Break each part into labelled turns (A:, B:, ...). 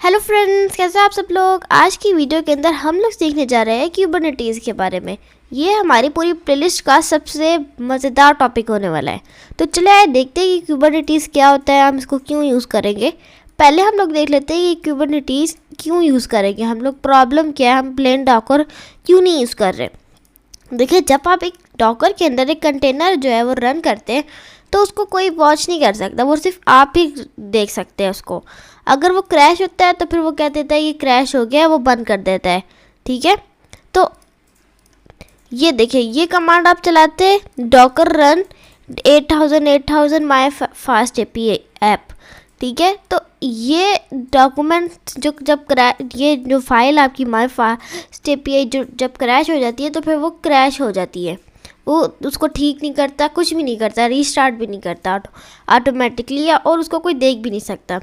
A: Hello friends, कैसे आप सब लोग। आज की वीडियो के अंदर हम लोग सीखने जा रहे हैं क्यूबरनेटीज़ के बारे में। ये हमारी पूरी प्लेलिस्ट का सबसे मज़ेदार टॉपिक होने वाला है। तो चलिए देखते हैं कि क्यूबरनेटीज़ क्या होता है, हम इसको क्यों यूज़ करेंगे। पहले हम लोग देख लेते हैं कि क्यूबरनेटीज़ क्यों यूज़ करेंगे हम लोग, प्रॉब्लम क्या है, हम प्लेन डॉकर क्यों नहीं यूज़ कर रहे। देखिए, जब आप एक डॉकर के अंदर एक कंटेनर जो है वो रन करते हैं तो उसको कोई वॉच नहीं कर सकता, वो सिर्फ आप ही देख सकते हैं उसको। अगर वो क्रैश होता है तो फिर वो कह देता है ये क्रैश हो गया, वो बंद कर देता है। ठीक है, तो ये देखिए, ये कमांड आप चलाते हैं डॉकर रन 8000 माई फास्ट एपीआई ऐप। ठीक है, तो ये डॉक्यूमेंट ये जो फाइल आपकी माई फास्ट एपीआई जो जब क्रैश हो जाती है तो फिर वो क्रैश हो जाती है, वो उसको ठीक नहीं करता, कुछ भी नहीं करता, रीस्टार्ट भी नहीं करता ऑटोमेटिकली, और उसको कोई देख भी नहीं सकता।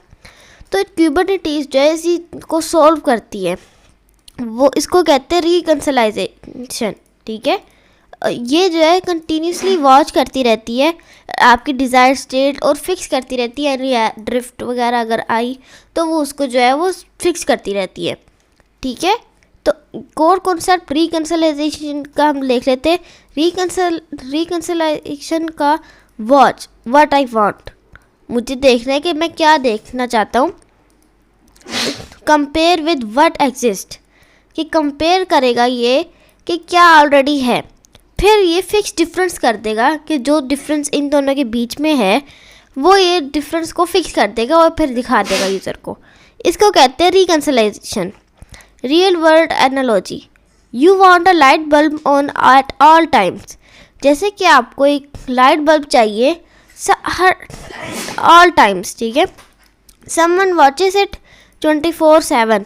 A: तो क्यूबरनेटीज़ जो है इसी को सॉल्व करती है, वो इसको कहते हैं रिकंसिलाइजेशन। ठीक है, ये जो है कंटिन्यूसली वॉच करती रहती है आपकी डिज़ायर स्टेट और फिक्स करती रहती है, यानी ड्रिफ्ट वगैरह अगर आई तो वो उसको जो है वो फिक्स करती रहती है। ठीक है, तो कोर कॉन्सेप्ट रिकंसिलाइजेशन का हम देख लेते हैं। रिकंसिलाइजेशन का वॉच व्हाट आई वांट, मुझे देखना है कि मैं क्या देखना चाहता हूँ। कंपेयर विद व्हाट एग्जिस्ट, कि कंपेयर करेगा ये कि क्या ऑलरेडी है, फिर ये फिक्स डिफरेंस कर देगा कि जो डिफरेंस इन दोनों के बीच में है वो ये डिफरेंस को फिक्स कर देगा और फिर दिखा देगा यूज़र को। इसको कहते हैं reconciliation. Real world analogy, you want a light bulb on at all times, जैसे कि आपको एक लाइट बल्ब चाहिए हर ऑल टाइम्स। ठीक है, someone watches it 24/7,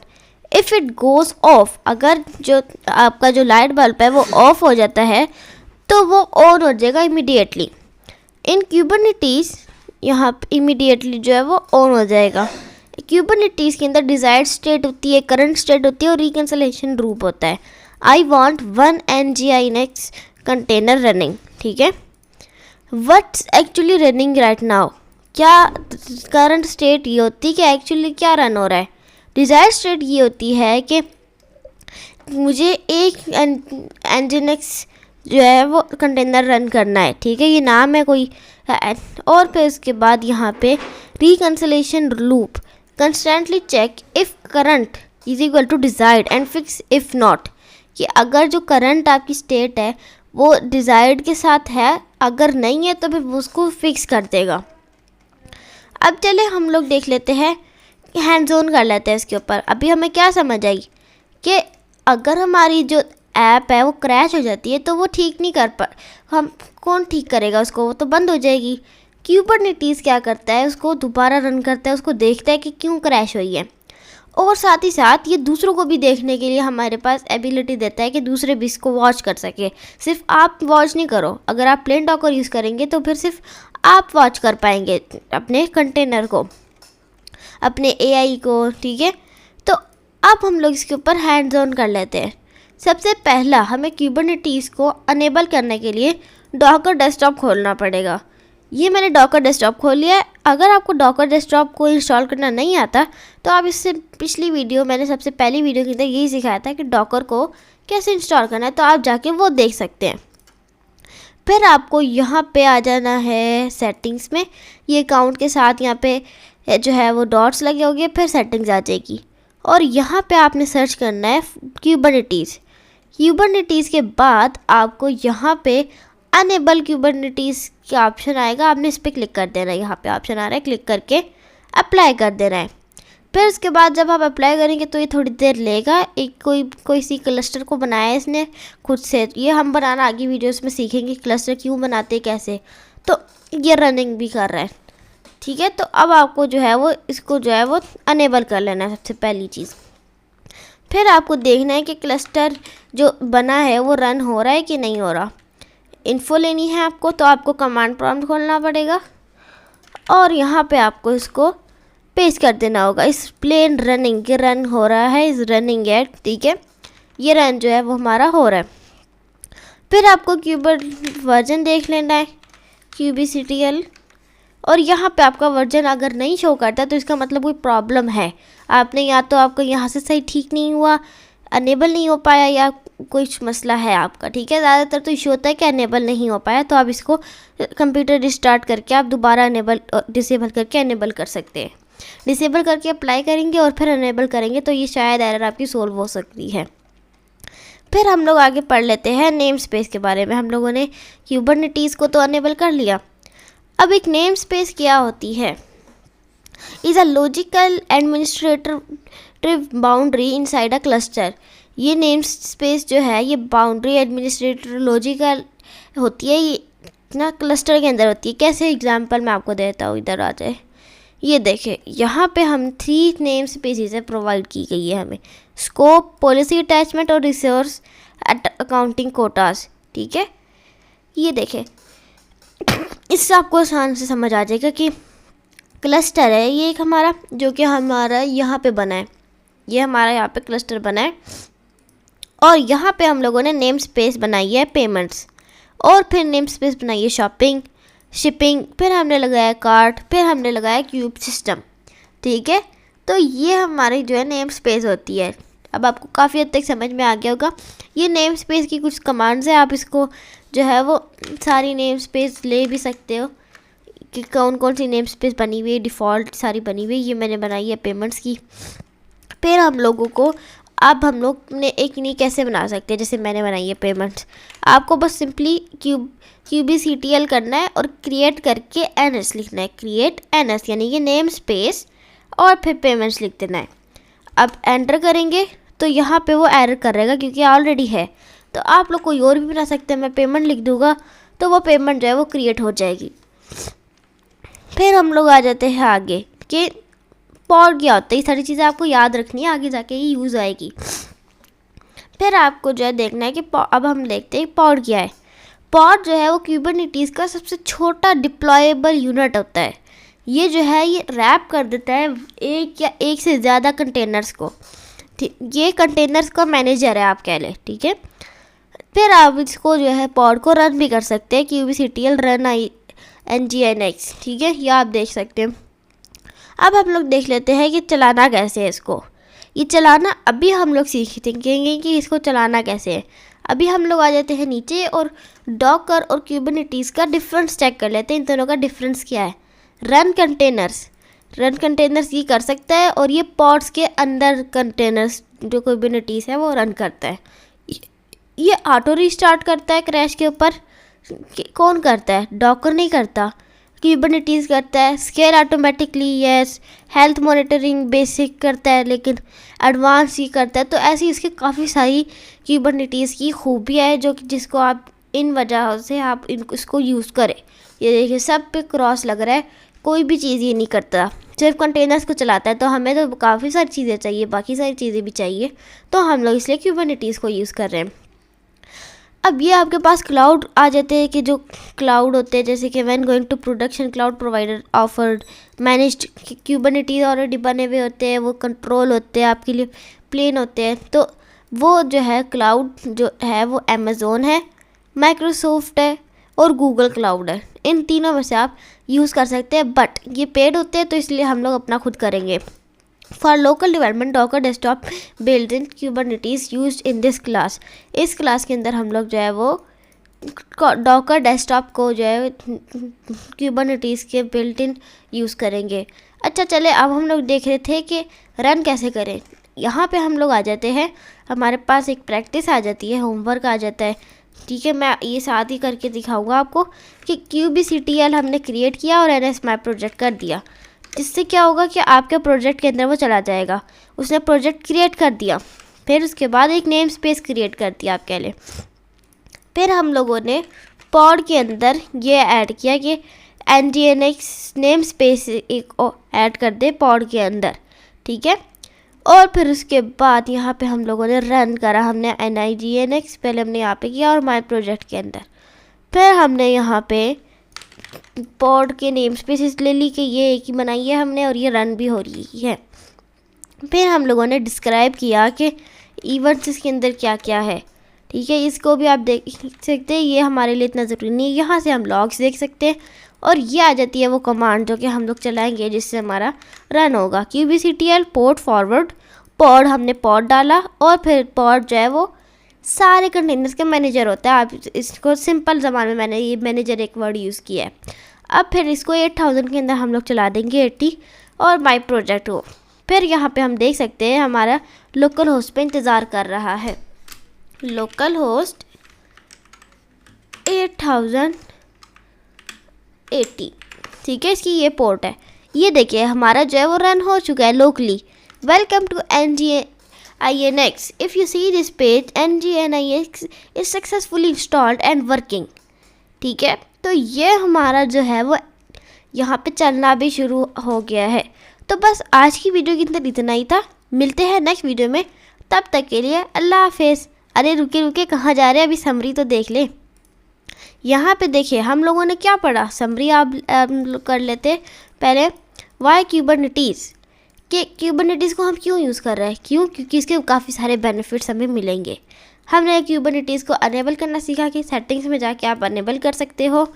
A: if it goes of, अगर जो आपका जो लाइट बल्ब है वो ऑफ हो जाता है तो वो ऑन हो जाएगा इमीडिएटली। इन क्यूबरनेटीज़ यहाँ इमीडिएटली जो है वो ऑन हो जाएगा। क्यूबरनेटीज़ के अंदर डिज़ायर्ड स्टेट होती है, करंट स्टेट होती है और रिकंसिलेशन ग्रुप होता है। I want 1 nginx container running. ठीक है, what's actually running right now, क्या करंट स्टेट ये होती है कि एक्चुअली क्या रन हो रहा है। डिज़ायर स्टेट ये होती है कि मुझे एक nginx जो है वो कंटेनर रन करना है। ठीक है, ये नाम है कोई, और फिर उसके बाद यहाँ पे reconciliation loop, constantly check if current is equal to desired and fix if not, कि अगर जो करंट आपकी स्टेट है वो डिज़ायर्ड के साथ है, अगर नहीं है तो फिर उसको फिक्स कर देगा। अब चले हम लोग देख लेते हैं, हैंड्स ऑन कर लेते हैं इसके ऊपर। अभी हमें क्या समझ आई कि अगर हमारी जो ऐप है वो क्रैश हो जाती है तो वो ठीक नहीं कर पा, हम कौन ठीक करेगा उसको, वो तो बंद हो जाएगी। क्यूबरनेटीज़ क्या करता है, उसको दोबारा रन करता है, उसको देखता है कि क्यों क्रैश हुई है, और साथ ही साथ ये दूसरों को भी देखने के लिए हमारे पास एबिलिटी देता है कि दूसरे भी इसको वॉच कर सके। सिर्फ आप वॉच नहीं करो, अगर आप प्लेन डॉकर यूज़ करेंगे तो फिर सिर्फ आप वॉच कर पाएंगे अपने कंटेनर को, अपने एआई को। ठीक है, तो अब हम लोग इसके ऊपर हैंड्स ऑन कर लेते हैं। सबसे पहला हमें क्यूबरनेटीज़ को अनेबल करने के लिए डॉकर डेस्कटॉप खोलना पड़ेगा। ये मैंने डॉकर डेस्कटॉप खोल लिया है। अगर आपको डॉकर डेस्कटॉप को इंस्टॉल करना नहीं आता तो आप इससे पिछली वीडियो, मैंने सबसे पहली वीडियो के अंदर यही सिखाया था कि डॉकर को कैसे इंस्टॉल करना है, तो आप जाके वो देख सकते हैं। फिर आपको यहाँ पे आ जाना है सेटिंग्स में, ये अकाउंट के साथ यहाँ पे जो है वो डॉट्स लगे होंगे, फिर सेटिंग्स आ जाएगी और यहाँ पे आपने सर्च करना है क्यूबरनेटीज़। क्यूबरनेटीज़ के बाद आपको यहाँ पे अनेबल क्यूबरनेटीज़ का ऑप्शन आएगा, आपने इस पर क्लिक कर देना है। यहाँ पे ऑप्शन आ रहा है, क्लिक करके अप्लाई कर देना है। फिर उसके बाद जब आप अप्लाई करेंगे तो ये थोड़ी देर लेगा। एक कोई सी क्लस्टर को बनाया है इसने खुद से, ये हम बनाना आगे वीडियोस में सीखेंगे क्लस्टर क्यों बनाते कैसे। तो ये रनिंग भी कर रहा है। ठीक है, तो अब आपको जो है वो इसको जो है वो अनेबल कर लेना है सबसे पहली चीज़। फिर आपको देखना है कि क्लस्टर जो बना है वो रन हो रहा है कि नहीं हो रहा। इन्फो लेनी है आपको, तो आपको कमांड प्रॉम्प्ट खोलना पड़ेगा और यहाँ पे आपको इसको पेस्ट कर देना होगा। इस प्लेन रनिंग के रन हो रहा है, इस रनिंग है। ठीक है, ये रन जो है वो हमारा हो रहा है। फिर आपको क्यूबर वर्जन देख लेना है, QBCTL और यहाँ पे आपका वर्जन अगर नहीं शो करता तो इसका मतलब कोई प्रॉब्लम है, आपने या तो आपका यहाँ से सही ठीक नहीं हुआ, अनेबल नहीं हो पाया, या कुछ मसला है आपका, ठीक है। ज़्यादातर तो इशू होता है कि अनेबल नहीं हो पाया, तो आप इसको कंप्यूटर रिस्टार्ट करके आप दोबारा डिसेबल करके अनेबल कर सकते हैं। डिसेबल करके अप्लाई करेंगे और फिर अनेबल करेंगे तो ये शायद एरर आपकी सोल्व हो सकती है। फिर हम लोग आगे पढ़ लेते हैं नेम स्पेस के बारे में। हम लोगों ने क्यूबरनेटीज़ को तो अनेबल कर लिया। अब एक नेम स्पेस क्या होती है? Is a logical administrative boundary inside a cluster. ये नेम स्पेस जो है ये बाउंड्री एडमिनिस्ट्रेटिव लॉजिकल होती है, ये ना क्लस्टर के अंदर होती है। कैसे एग्जांपल मैं आपको देता हूँ, इधर आ जाए। ये देखें, यहाँ पे हम 3 नेम स्पेसेस प्रोवाइड की गई है हमें, स्कोप, पॉलिसी अटैचमेंट और रिसोर्स अकाउंटिंग कोटास, ठीक है। ये देखें, इससे आपको आसान से समझ आ जाएगा कि क्लस्टर है ये एक हमारा, जो कि हमारा यहाँ पे बना है, ये हमारा यहाँ पे क्लस्टर बना है। और यहाँ पे हम लोगों ने नेम स्पेस बनाई है पेमेंट्स, और फिर नेम स्पेस बनाई है शॉपिंग, शिपिंग, फिर हमने लगाया कार्ट, फिर हमने लगाया क्यूब सिस्टम, ठीक है। तो ये हमारी जो है नेम स्पेस होती है। अब आपको काफ़ी हद तक समझ में आ गया होगा। ये नेम स्पेस की कुछ कमांड्स है, आप इसको जो है वो सारी नेम स्पेस ले भी सकते हो कि कौन कौन सी नेम स्पेस बनी हुई है, डिफ़ॉल्ट सारी बनी हुई है। ये मैंने बनाई है पेमेंट्स की। फिर हम लोगों को अब हम लोग ने एक नहीं कैसे बना सकते हैं, जैसे मैंने बनाई है पेमेंट्स। आपको बस सिंपली QBCTL करना है और क्रिएट करके NS लिखना है, क्रिएट NS यानी कि नेम स्पेस, और फिर पेमेंट्स लिख देना है। अब एंटर करेंगे तो यहाँ पे वो एरर करेगा क्योंकि ऑलरेडी है। तो आप लोग कोई और भी बना सकते हैं, मैं पेमेंट लिख दूँगा तो वो पेमेंट जो है वो क्रिएट हो जाएगी। फिर हम लोग आ जाते हैं आगे कि पॉड क्या होता है। ये सारी चीज़ें आपको याद रखनी है, आगे जाके ये यूज़ आएगी। फिर आपको जो है देखना है कि अब हम देखते हैं पॉड क्या है। पॉड जो है वो क्यूबरनेटीज़ का सबसे छोटा डिप्लॉयबल यूनिट होता है। ये जो है ये रैप कर देता है एक या एक से ज़्यादा कंटेनर्स को, ठीक। ये कंटेनर्स का मैनेजर है, आप कह लें, ठीक है। फिर आप इसको जो है पॉड को रन भी कर सकते हैं, QBCTL रन NGINX, ठीक है, ये आप देख सकते हैं। अब हम लोग देख लेते हैं कि चलाना कैसे है इसको। ये चलाना अभी हम लोग सीखेंगे कि इसको चलाना कैसे है। अभी हम लोग आ जाते हैं नीचे और डॉकर और क्यूबरनेटीज़ का डिफरेंस चेक कर लेते हैं। इन दोनों का डिफरेंस क्या है? रन कंटेनर्स ये कर सकता है, और ये पॉड्स के अंदर कंटेनर्स जो क्यूबरनेटीज़ है वो रन करता है। ये ऑटो रीस्टार्ट करता है क्रैश के ऊपर। कौन करता है? डॉकर नहीं करता, क्यूबरनेटीज़ करता है। Scale automatically, yes. Health monitoring basic करता है, लेकिन एडवांस ही करता है। तो ऐसी इसकी काफ़ी सारी क्यूबरनेटीज़ की खूबियाँ है जो कि जिसको आप इन वजह से आप इसको यूज़ करें। ये देखिए सब पे क्रॉस लग रहा है, कोई भी चीज़ ये नहीं करता, सिर्फ कंटेनर्स को चलाता है। तो हमें तो काफ़ी सारी चीज़ें चाहिए, बाकी सारी चीज़ें भी चाहिए, तो हम लोग इसलिए क्यूबरनेटीज़ को यूज़ कर रहे हैं। अब ये आपके पास क्लाउड आ जाते हैं कि जो क्लाउड होते हैं, जैसे कि when going to production cloud provider offered managed Kubernetes already बने हुए होते हैं, वो कंट्रोल होते हैं आपके लिए, प्लेन होते हैं। तो वो जो है क्लाउड जो है वो अमेज़ोन है, माइक्रोसॉफ्ट है और गूगल क्लाउड है। इन तीनों में से आप यूज़ कर सकते हैं, बट ये पेड होते हैं तो इसलिए हम लोग अपना खुद करेंगे। For local development Docker Desktop built in Kubernetes use in this class. इस क्लास के अंदर हम लोग जो है वो डॉकर डेस्कटॉप को जो है क्यूबरनेटीज़ के बिल्ट इन यूज़ करेंगे। अच्छा चले, अब हम लोग देख रहे थे कि रन कैसे करें। यहाँ पे हम लोग आ जाते हैं, हमारे पास एक प्रैक्टिस आ जाती है, होमवर्क आ जाता है, ठीक है। मैं ये साथ ही करके दिखाऊंगा आपको कि QBCTL हमने क्रिएट किया और NS मैप प्रोजेक्ट कर दिया। इससे क्या होगा कि आपके प्रोजेक्ट के अंदर वो चला जाएगा। उसने प्रोजेक्ट क्रिएट कर दिया, फिर उसके बाद एक नेम स्पेस क्रिएट कर दिया, आप कह लें। फिर हम लोगों ने पॉड के अंदर ये ऐड किया कि NGINX नेम स्पेस एक ऐड कर दे पॉड के अंदर, ठीक है। और फिर उसके बाद यहाँ पे हम लोगों ने रन करा, हमने NIGNX पहले हमने यहाँ पे किया और माय प्रोजेक्ट के अंदर। फिर हमने यहाँ पे पॉड के नेम स्पेस ले ली कि ये एक ही बनाई है हमने और ये रन भी हो रही है। फिर हम लोगों ने डिस्क्राइब किया कि इवेंट्स इसके अंदर क्या क्या है, ठीक है। इसको भी आप देख सकते हैं, ये हमारे लिए इतना ज़रूरी नहीं है। यहाँ से हम लॉग्स देख सकते हैं और ये आ जाती है वो कमांड जो कि हम लोग चलाएंगे जिससे हमारा रन होगा। kubectl पोर्ट फॉरवर्ड पॉड, हमने पॉड डाला और फिर पॉड जो है वो सारे कंटेनर्स का मैनेजर होता है। आप इसको सिंपल ज़बान में मैंने ये मैनेजर एक वर्ड यूज़ किया है। अब फिर इसको 8000 के अंदर हम लोग चला देंगे 80 और माई प्रोजेक्ट हो। फिर यहाँ पे हम देख सकते हैं हमारा लोकल होस्ट पे इंतज़ार कर रहा है। लोकल होस्ट 8080, ठीक है, इसकी ये पोर्ट है। ये देखिए हमारा जो है वो रन हो चुका है locally. Welcome to NGINX। If you see this page NGINX is successfully installed and working, ठीक है। तो ये हमारा जो है वो यहाँ पे चलना भी शुरू हो गया है। तो बस आज की वीडियो के अंदर इतना ही था। मिलते हैं नेक्स्ट वीडियो में, तब तक के लिए अल्लाह हाफिज़। अरे रुके रुके कहाँ जा रहे हैं, अभी समरी तो देख ले। यहाँ पे देखिए हम लोगों ने क्या पढ़ा, समरी आप कर लेते पहले। वाई क्यूबरनेटीज़, कि क्यूबरनेटीज़ को हम क्यों यूज़ कर रहे हैं, क्यों, क्योंकि इसके काफ़ी सारे बेनिफिट्स हमें मिलेंगे। हमने क्यूबरनेटीज़ को अनेबल करना सीखा कि सेटिंग्स में जाके आप अनेबल कर सकते हो।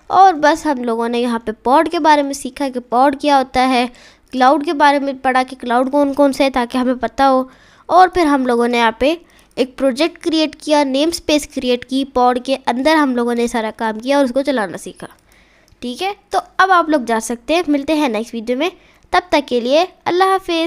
A: और बस हम लोगों ने यहाँ पे पॉड के बारे में सीखा कि पॉड क्या होता है। क्लाउड के बारे में पढ़ा कि क्लाउड कौन कौन से है ताकि हमें पता हो। और फिर हम लोगों ने यहाँ पे एक प्रोजेक्ट क्रिएट किया, नेम स्पेस क्रिएट की, पॉड के अंदर हम लोगों ने सारा काम किया और उसको चलाना सीखा, ठीक है। तो अब आप लोग जा सकते हैं। मिलते हैं नेक्स्ट वीडियो में, तब तक के लिए अल्लाह हाफिज़।